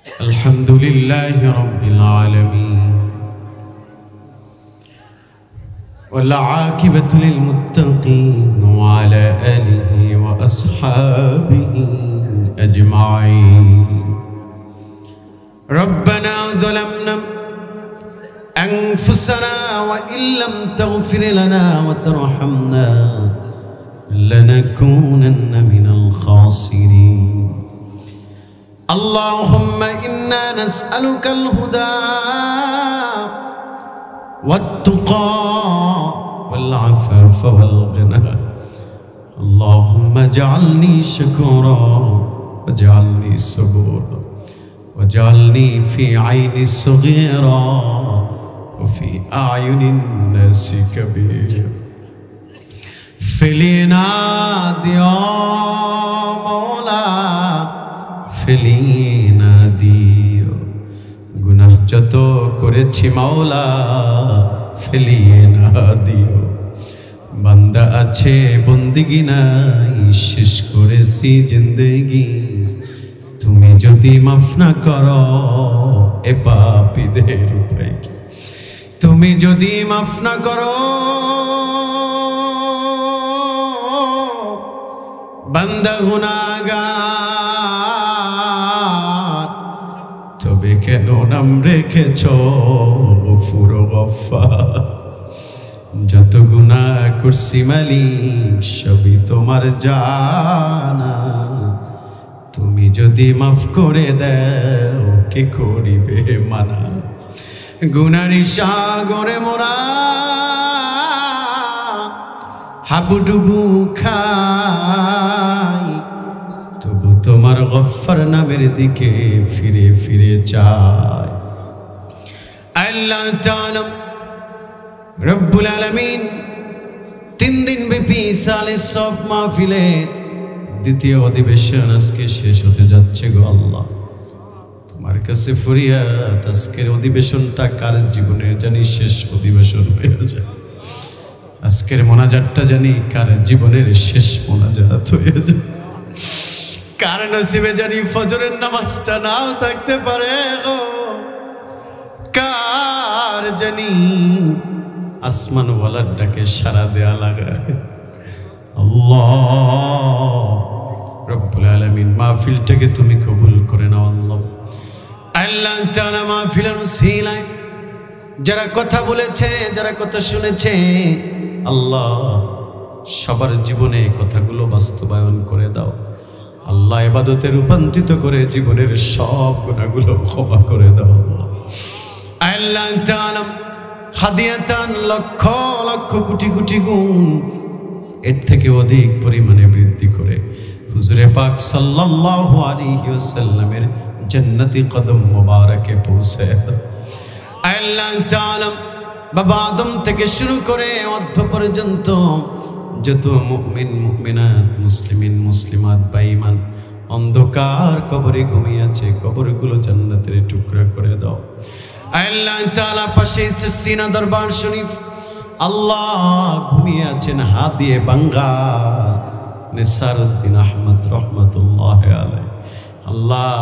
الحمد لله رب العالمين والعاقبة للمتقين وعلى آله وأصحابه أجمعين. ربنا ظلمنا أنفسنا وإن لم تغفر لنا وترحمنا لنكونن من الخاسرين. اللهم إنا نسألك الهدى والتقى والعفاف والغنى. اللهم اجعلني شكورا واجعلني صبورا واجعلني في عيني صغيرا وفي أعين الناس كبيرا. فلينا يا مولا ফেলিনা দিও, গুনাহ যত করেছি মাওলা ফেলিয়ে না দিও। বান্দা আছে বন্দিগি নাই, শেষ করেছি জিন্দেগি, তুমি যদি মাফ না করো এ পাপীদের উপায় কি? তুমি যদি মাফ না করো বান্দা গুনাহগার, তবে কেন নাম রেখেছ গফুর গফফার? যত গুনাহ করছি মালিক সবই তোমার জানা, তুমি যদি মাফ করে দাও কে করিবে মানা? গুনারি সাগরে মোরা হাবুডুবু খাই, তবু তোমার গফফার নামের দিকে ফিরে ফিরে চাই। আল্লাহ তাআলা রব্বুল আলামিন 3 দিন ব্যাপী সালে সব মাহফিলের দ্বিতীয় অধিবেশন আজকে শেষ হতে যাচ্ছে গো আল্লাহ। তোমার কাছে ফরিয়াদ, আজকের অধিবেশনটা কার জীবনের জানি শেষ অধিবেশন হয়ে যায়। আজকের মোনাজাতটা জানি কার জীবনের শেষ মোনাজাত হয়ে যায়। কার নসিবে জানি ফজরের নামাজটা নাও থাকতে পারে গো, কার জানি আসমানওয়ালার ডাকে সাড়া দেয়া লাগায়। আল্লাহ রব্বুল আলামিন মাহফিলটাকে তুমি কবুল করে নাও আল্লাহ। আল্লাহ তাআলা মাহফিলের উসিলায় যারা কথা বলেছে, যারা কথা শুনেছে, আল্লাহ সবার জীবনে কথাগুলো বাস্তবায়ন করে দাও আল্লাহ। ইবাদতে রূপান্তরিত করে জীবনের সব গুনাহগুলো ক্ষমা করে দাও আল্লাহ তাআলা। হাদিয়াতান লক্ষ লক্ষ কোটি কোটি গুণ এর থেকে অধিক পরিমাণে বৃদ্ধি করে হুজুরে পাক সাল্লাল্লাহু আলাইহি ওয়াসাল্লামের জান্নাতি কদম মোবারকে পৌঁছে আল্লাহ তাআলা। বাবা আদম থেকে শুরু করে অর্ধ পর্যন্ত যত মুমিন মুমিনাত, মুসলিমিন মুসলিমাত, বেঈমান অন্ধকার কবরে ঘুমিয়ে আছে, কবরগুলো জান্নাতের টুকরা করে দাও আল্লাহ তাআলা। পাশে সিনা দরবার শরীফ আল্লাহ ঘুমিয়ে আছেন হাদিয়ে বাঙ্গাল নিসারউদ্দিন আহমদ রহমাতুল্লাহি আলাইহি। আল্লাহ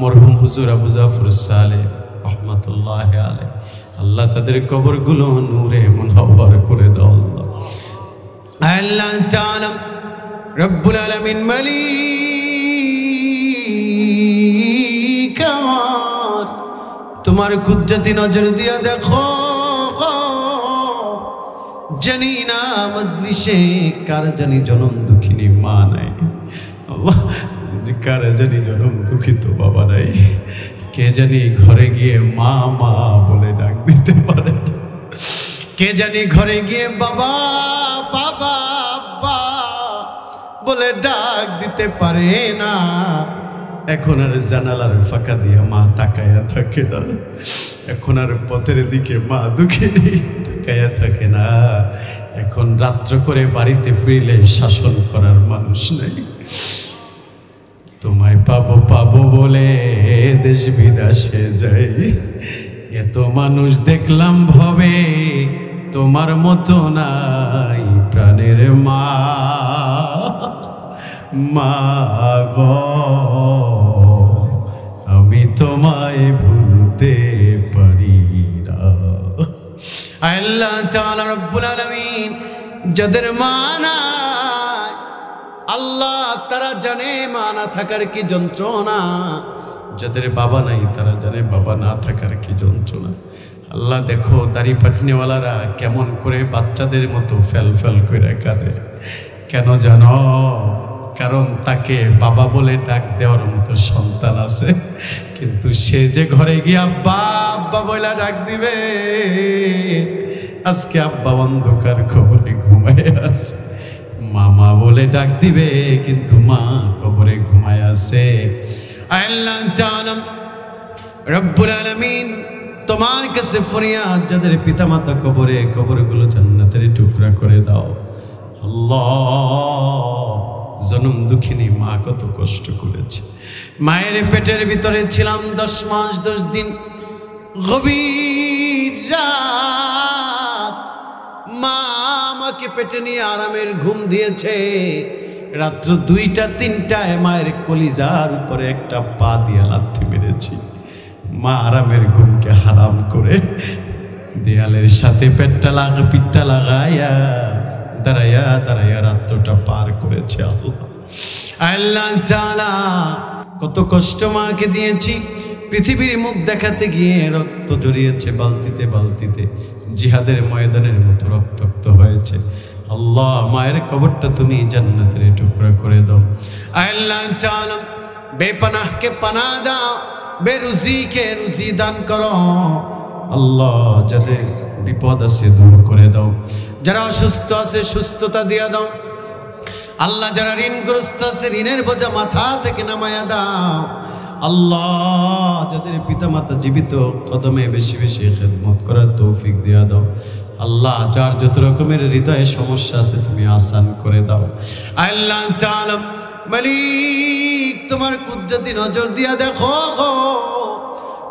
মরহুম হুজুর আবু জাফর সালেহ রহমাতুল্লাহি আলাইহি, আল্লাহ তাদের কবরগুলো নূরে মুনাওয়ার করে দাও আল্লাহ। আল্লাহ তাআলা রব্বুল আলামিন মালিক আমার, তোমার কুদরতি নজর দিয়া দেখো জানি না মজলিসে কার জানি জনম দুঃখিনী মা নাই আল্লাহ, কার জানি জনম দুঃখিত বাবা নাই, কে জানি ঘরে গিয়ে মা মা বলে ডাক দিতে পারে, কে জানি ঘরে গিয়ে বাবা বাবা আব্বা বলে ডাক দিতে পারে না। এখন আর জানালার ফাঁকা দিয়ে মা তাকায়া থাকে না, এখন আর পথের দিকে মা দুঃখিনী তাকায়া থাকে না, এখন রাত্র করে বাড়িতে ফিরলে শাসন করার মানুষ নেই। তোমায় পাবো পাবো বলে দেশ বিদেশে যাই, এত মানুষ দেখলাম ভবে, তোমার মতো নাই প্রাণের মা। মা গো আমি তোমায় ভুলতে পারি না। আল্লাহ তাআলা রব্বুল আলামিন যাদের মা নাই আল্লাহ তারা জানে মা না থাকার কি যন্ত্রণা, যাদের বাবা নাই তারা জানে বাবা না থাকার কি যন্ত্রণা। আল্লাহ দেখো দাড়ি পাখনিওয়ালারা কেমন করে বাচ্চাদের মতো ফেল ফেল করে কাঁদে, কেন জানো? কারণ তাকে বাবা বলে ডাক দেওয়ার মতো সন্তান আছে, কিন্তু সে যে ঘরে গিয়ে আব্বা আব্বা বলে ডাক দিবে, আজকে আব্বা অন্ধকার কবরে ঘুমায় আছে, মামা বলে ডাক দিবে কিন্তু মা কবরে ঘুমায় আছে। আল্লাহ তাআলা রব্বুল আলামিন তোমার কাছে ফরিয়াদ, যাদের পিতামাতা কবরে, কবরগুলো জান্নাতের টুকরা করে দাও আল্লাহ। জনম দুঃখিনী মা কত কষ্ট করেছে, মায়ের পেটের ভিতরে ছিলাম 10 মাস 10 দিন, গভীর রাত মা আমাকে পেটে নিয়ে আরামের ঘুম দিয়েছে। রাত্র 2টা 3টায় মায়ের কলিজার উপরে একটা পা দিয়ে লাথি মেরেছি। মা আরামের ঘুমকে হারাম করে দেয়ালের সাথে পিঠটা লাগাইয়া দাঁড়াইয়া দাঁড়াইয়া রাত্রটা পার করেছে। আল্লাহ তাআলা কত কষ্ট মাকে দিয়েছি, পৃথিবীর মুখ দেখাতে গিয়ে রক্ত জড়িয়েছে বালতিতে বালতিতে, জিহাদের ময়দানের মতো রক্তাক্ত হয়েছে। আল্লাহ মায়ের কবরটা তুমি জান্নাতের টুকরা করে দাও। আল্লাহ তাআলা বেপনাহকে পানা দাও, বেরুজিকে রুজি দান করো আল্লাহ। যাদের বিপদ আছে দূর করে দাও, যারা অসুস্থ আছে সুস্থতা দিয়া দাও আল্লাহ। যারা ঋণগ্রস্ত আছে ঋণের বোঝা মাথা থেকে নামায়া দাও আল্লাহ। যাদের পিতামাতা জীবিত কদমে বেশি বেশি খেদমত করার তৌফিক দিয়া দাও আল্লাহ। যার যত রকমের হৃদয়ে সমস্যা আছে তুমি আসান করে দাও আল্লাহ তাআলা। মালিক তোমার কুদরতি নজর দিয়া দেখো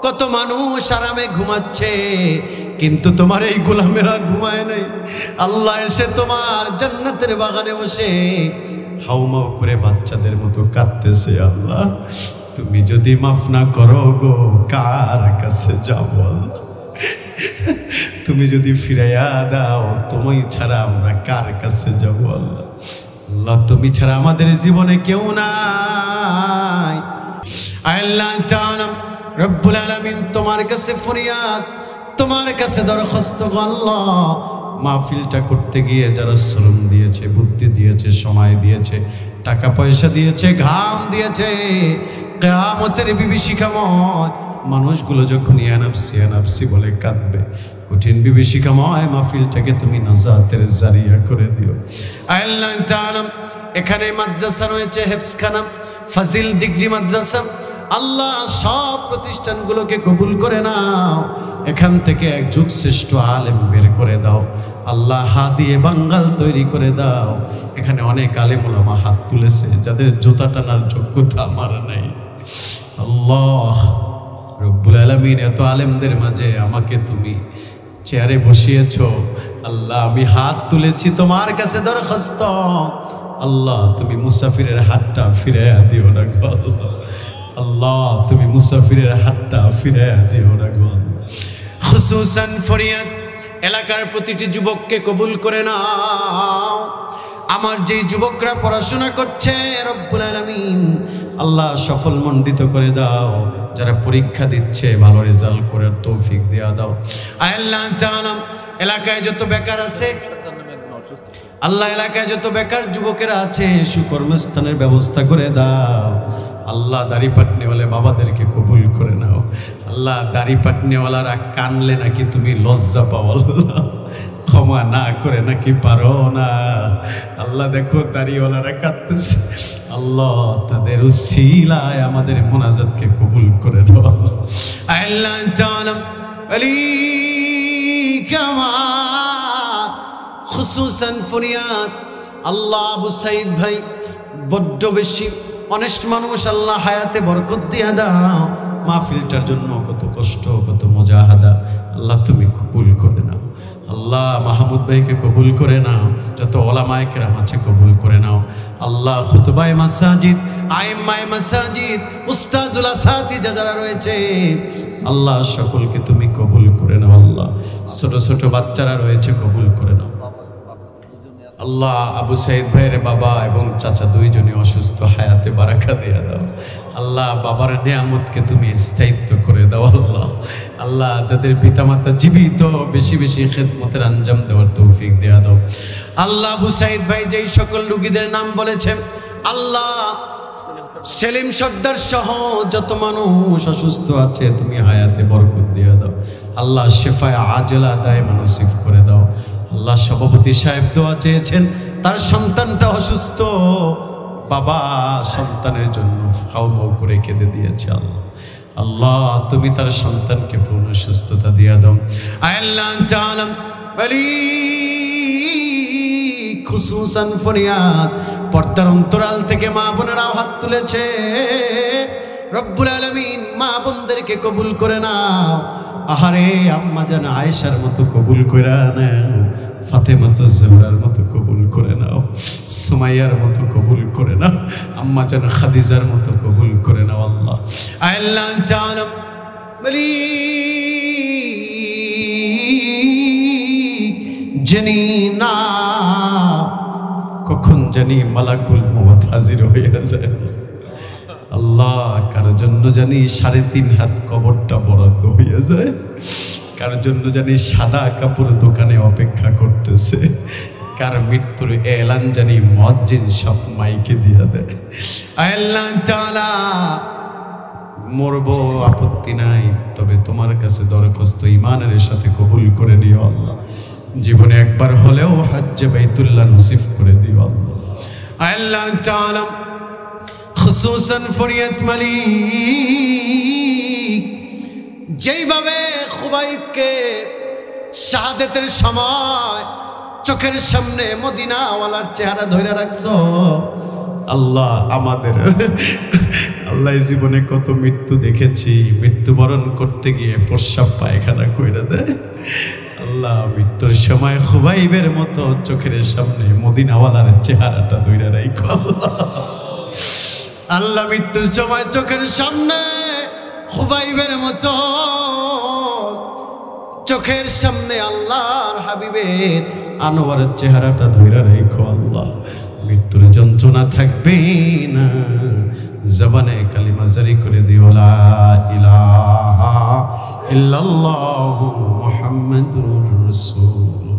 কত মানুষ আরামে ঘুমাচ্ছে, কিন্তু তোমার এই গোলামেরা ঘুমায় নাই আল্লাহ। এসে তোমার জান্নাতের বাগানে বসে হাউমাউ করে বাচ্চাদের মতো কাঁদতেছে আল্লাহ। তুমি যদি মাফ না করো গো কার কাছে যাব আল্লাহ? তুমি যদি ফিরাইয়া দাও তুমি ছাড়া আমরা কার কাছে যাব আল্লাহ? আল্লাহ তুমি ছাড়া আমাদের জীবনে কেউ নাই। আল্লাহ তাআলা রব্বুল আলামিন তোমার কাছে ফরিয়াদ, তোমার কাছে দরখাস্ত আল্লাহ। মাহফিলটা করতে গিয়ে যারা শ্রম দিয়েছে, বুদ্ধি দিয়েছে, সময় দিয়েছে, টাকা পয়সা দিয়েছে, ঘাম দিয়েছে, কিয়ামতের বিভীষিকাময় মানুষগুলো যখন ইয়া নাফসি বলে কাঁদবে, কঠিন বিভীষিকাময় মাহফিলটাকে তুমি নাজাতের জারিয়া করে দিও আল্লাহ তাআলা। এখানে মাদ্রাসা রয়েছে, হেফজখানা, ফাজিল ডিগ্রি মাদ্রাসা আল্লাহ। সব প্রতিষ্ঠানগুলোকে কবুল করে নাও, এখান থেকে এক যুগ শ্রেষ্ঠ আলেম বের করে দাও আল্লাহ। হাদিয়ে বাঙ্গাল তৈরি করে দাও। এখানে অনেক আলেম ওলামা হাত তুলেছে যাদের জুতা টানার যোগ্যতা আমার নাই আল্লাহ রব্বুল আলামিন। এত আলেমদের মাঝে আমাকে তুমি চেয়ারে বসিয়েছ আল্লাহ। আমি হাত তুলেছি তোমার কাছে দরখাস্ত আল্লাহ, তুমি মুসাফিরের হাতটা ফিরাইয়া দিও না গো আল্লাহ। তুমি মুসাফিরের হাতটা ফিরাইয়া দিও না গো। খুসুসান ফরিয়াদ এলাকার প্রতিটি যুবককে কবুল করে নাও। আমার যেই যুবকরা পড়াশোনা করছে রব্বুল আলামিন আল্লাহ সফল মণ্ডিত করে দাও। যারা পরীক্ষা দিচ্ছে ভালো রেজাল্ট করার তৌফিক দেয়া দাও আল্লাহ তাআলা। এলাকায় যত বেকার আছে আল্লাহ, এলাকায় যত বেকার যুবকেরা আছে সুকর্মস্থানের ব্যবস্থা করে দাও আল্লাহ। দাড়ি পাকনিওয়ালা বাবাদেরকে কবুল করে নাও আল্লাহ। দাড়ি পাকনিওয়ালারা কানলে নাকি তুমি লজ্জা পাও আল্লাহ, ক্ষমা না করে নাকি পারো না আল্লাহ। দেখো দাড়িওয়ালারা কাঁদতেছে আল্লাহ, তাদের উসিলায় আমাদের মোনাজাতকে কবুল করে দাও আল্লাহ তাআলা। কামাল খুসুসান ফরিয়াদ আল্লাহ। আবু সাইদ ভাই বড্ড বেশি অনেস্ট মানুষ আল্লাহ, হায়াতে বরকত দিয়া দাও মাহফিলটার জন্য কত কষ্ট, কত মুজাহাদা, আল্লাহ তুমি কবুল করে নাও। আল্লাহ মাহমুদ ভাইকে কবুল করে নাও, যত ওলামায়ে কেরাম আছে কবুল করে নাও। আল্লাহ খুতবায়ে মাসাজিদ, আইম্মায়ে মাসাজিদ, উস্তাজুল আসাতিজা যারা রয়েছে আল্লাহ সকলকে তুমি কবুল করে নাও। আল্লাহ ছোট ছোট বাচ্চারা রয়েছে কবুল করে নাও। আল্লাহ আবু সাইদ ভাইয়ের বাবা এবং চাচা দুইজনই অসুস্থ, হায়াতে বারাকা দিয়ে দাও। আল্লাহ বাবার নিয়ামতকে তুমি স্থায়িত্ব করে দাও। আল্লাহ আল্লাহ যাদের পিতামাতা জীবিত বেশি বেশি খেদমতের আঞ্জাম দেওয়ার তৌফিক দেয়া দাও। আল্লাহ আবু সাইদ ভাই যেই সকল রোগীদের নাম বলেছেন আল্লাহ সেলিম সর্দার সহ যত মানুষ অসুস্থ আছে তুমি হায়াতে বরকত দিয়ে দাও। আল্লাহ শেফায়ে আজেলা দায়মান নসিব করে দাও। আল্লাহ সভাপতি সাহেব দোয়া চেয়েছেন, তার সন্তানটা অসুস্থ, বাবা সন্তানের জন্য হাউমাউ করে কেঁদে দিয়েছে। আল্লাহ আল্লাহ তুমি তার সন্তানকে পূর্ণ সুস্থতা দিয়ে দাও। আল্লাহ তাআলা বলি খুসুসান ফরিয়াদ পর্দার অন্তরাল থেকে মা বোনেরা হাত তুলেছে, রব্বুল আলামিন মা বোনদেরকে কবুল করে নাও। আহারে আম্মা জান আয়েশার মতো কবুল করে নাও, ফাতেমাতুজ জোহরার মতো কবুল করে নাও, সুমাইয়ার মতো কবুল করে নাও, আম্মা জান খাদিজার মতো কবুল করে নাও। আল্লাহ আল্লাহ তাআলা বলি জানি না কখন জানি মালাকুল মওত হাজির হয়ে যায়। আল্লাহ কারোর জন্য জানি 3.5 হাত কবরটা বরাদ্দ হয়ে যায়, কারোর জন্য জানি সাদা কাপড় দোকানে অপেক্ষা করতেছে, কার মৃত্যুর এলান জানি মুয়াজ্জিন সব মাইকে দিয়ে দেয়। আল্লাহ তাআলা মরবো আপত্তি নাই, তবে তোমার কাছে দরখাস্ত ঈমানের সাথে কবুল করে দিও। আল্লাহ জীবনে একবার হলেও হজ্জে বাইতুল্লাহ নসিব করে দিও। আল্লাহ আল্লাহ তাআলা খুসুসান ফরিয়াদ মালিক যেইভাবে খুবাইবকে শাহাদাতের সময় চোখের সামনে মদিনাওয়ালার চেহারা ধরে রাখছো, আল্লাহ আমাদের আল্লাহ জীবনে কত মৃত্যু দেখেছি, মৃত্যুবরণ করতে গিয়ে প্রস্রাব পায়খানা কইরা দেয়। আল্লাহ মৃত্যুর সময় খুবাইবের মতো চোখের সামনে মদিনাওয়ালার চেহারাটা ধরে রাখো। আল্লাহ মৃত্যুর সময় চোখের সামনে খুবাইবের মতো চোখের সামনে আল্লাহর হাবিবের আনোয়ারের চেহারাটা ধরে রাখো। আল্লাহ মৃত্যুর যন্ত্রণা থাকবে না, জবানে কালিমা জারি করে দিও লা ইলাহা ইল্লাল্লাহু মুহাম্মাদুর রাসূলুল্লাহ।